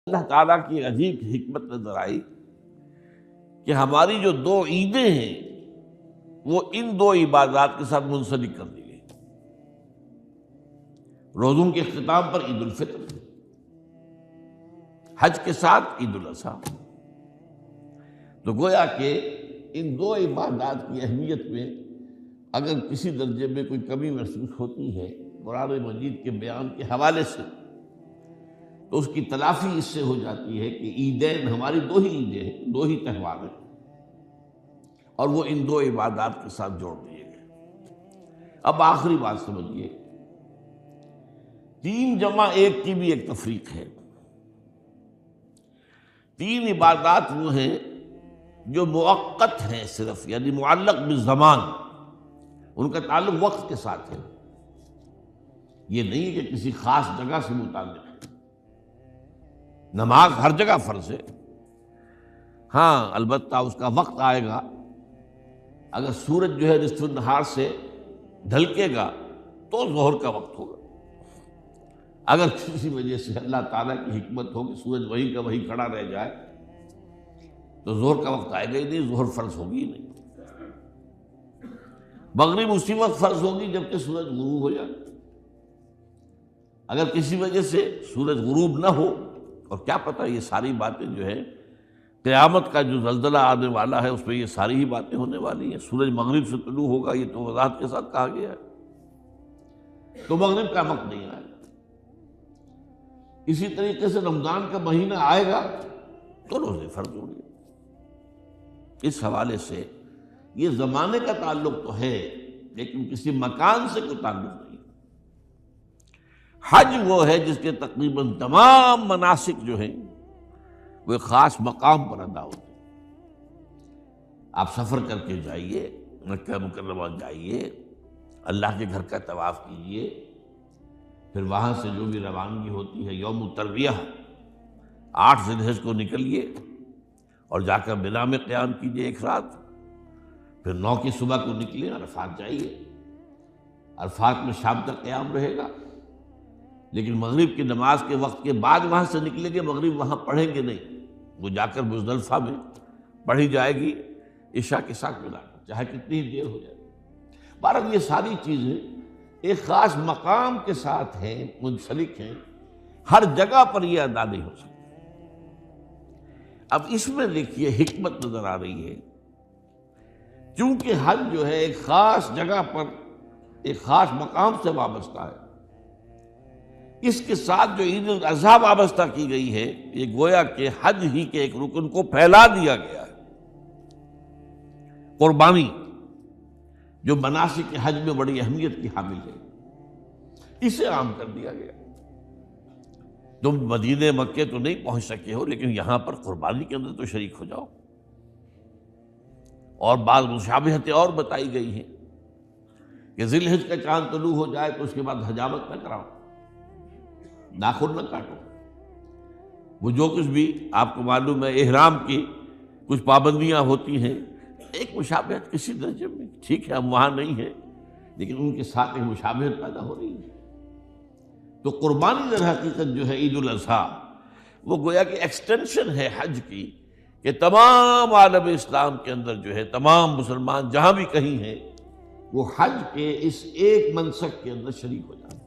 اللہ تعالیٰ کی ایک عجیب حکمت نظر آئی کہ ہماری جو دو عیدیں ہیں وہ ان دو عبادات کے ساتھ منسلک کر دی گئی۔ روزوں کے اختتام پر عید الفطر، حج کے ساتھ عید الاضحیٰ۔ تو گویا کہ ان دو عبادات کی اہمیت میں اگر کسی درجے میں کوئی کمی محسوس ہوتی ہے قرآن مجید کے بیان کے حوالے سے، تو اس کی تلافی اس سے ہو جاتی ہے کہ عیدین ہماری دو ہی عیدیں ہیں، دو ہی تہوار ہیں، اور وہ ان دو عبادات کے ساتھ جوڑ دیے گئے۔ اب آخری بات سمجھیے، 3+1 کی بھی ایک تفریق ہے۔ 3 عبادات وہ ہیں جو مؤقت ہیں صرف، یعنی معلق بالزمان، ان کا تعلق وقت کے ساتھ ہے، یہ نہیں کہ کسی خاص جگہ سے متعلق ہے۔ نماز ہر جگہ فرض ہے، ہاں البتہ اس کا وقت آئے گا۔ اگر سورج جو ہے نصف النہار سے ڈھلکے گا تو ظہر کا وقت ہوگا۔ اگر کسی وجہ سے اللہ تعالیٰ کی حکمت ہو کہ سورج وہیں کا وہیں کھڑا رہ جائے تو ظہر کا وقت آئے گا ہی نہیں، ظہر فرض ہوگی ہی نہیں۔ مغرب اسی وقت فرض ہوگی جبکہ سورج غروب ہو جائے۔ اگر کسی وجہ سے سورج غروب نہ ہو، اور کیا پتہ یہ ساری باتیں جو ہے قیامت کا جو زلزلہ آنے والا ہے اس میں یہ ساری ہی باتیں ہونے والی ہیں، سورج مغرب سے طلوع ہوگا، یہ تو وضاحت کے ساتھ کہا گیا ہے، تو مغرب کا وقت نہیں آئے گا۔ اسی طریقے سے رمضان کا مہینہ آئے گا تو روزے فرض ہوں گے۔ اس حوالے سے یہ زمانے کا تعلق تو ہے لیکن کسی مکان سے کوئی تعلق نہیں۔ حج وہ ہے جس کے تقریباً تمام مناسک جو ہیں وہ ایک خاص مقام پر ادا ہوتے ہیں۔ آپ سفر کر کے جائیے، مکہ مکرمہ جائیے، اللہ کے گھر کا طواف کیجیے، پھر وہاں سے جو بھی روانگی ہوتی ہے یوم الترویہ 8 ذی الحجہ کو نکلیے اور جا کر منا میں قیام کیجیے ایک رات، پھر 9 کی صبح کو نکلیں عرفات جائیے، عرفات میں شام تک قیام رہے گا، لیکن مغرب کی نماز کے وقت کے بعد وہاں سے نکلیں گے، مغرب وہاں پڑھیں گے نہیں، وہ جا کر مزدلفہ میں پڑھی جائے گی عشاء کے ساتھ ملا کر، چاہے کتنی دیر ہو جائے۔ بہرحال یہ ساری چیزیں ایک خاص مقام کے ساتھ ہیں، منسلک ہیں، ہر جگہ پر یہ ادا نہیں ہو سکتی۔ اب اس میں دیکھیے حکمت نظر آ رہی ہے، چونکہ حج جو ہے ایک خاص جگہ پر ایک خاص مقام سے وابستہ ہے، اس کے ساتھ جو عید الاضحیٰ وابستہ کی گئی ہے، یہ گویا کہ حج ہی کے ایک رکن کو پھیلا دیا گیا ہے۔ قربانی جو مناسک حج میں بڑی اہمیت کی حامل ہے، اسے عام کر دیا گیا۔ تم مدینہ مکے تو نہیں پہنچ سکے ہو لیکن یہاں پر قربانی کے اندر تو شریک ہو جاؤ۔ اور بعض مشابہتیں اور بتائی گئی ہیں کہ ذی الحجہ کا چاند طلوع ہو جائے تو اس کے بعد حجامت نہ کراؤ، ناخن نہ کاٹو، وہ جو کچھ بھی آپ کو معلوم ہے احرام کی کچھ پابندیاں ہوتی ہیں، ایک مشابہت کسی درجے میں، ٹھیک ہے ہم وہاں نہیں ہیں لیکن ان کے ساتھ ایک مشابہت پیدا ہو رہی ہے۔ تو قربانی در حقیقت جو ہے عید الاضحیٰ وہ گویا کہ ایکسٹینشن ہے حج کی، کہ تمام عالم اسلام کے اندر جو ہے تمام مسلمان جہاں بھی کہیں ہیں وہ حج کے اس ایک منسک کے اندر شریک ہو جائیں۔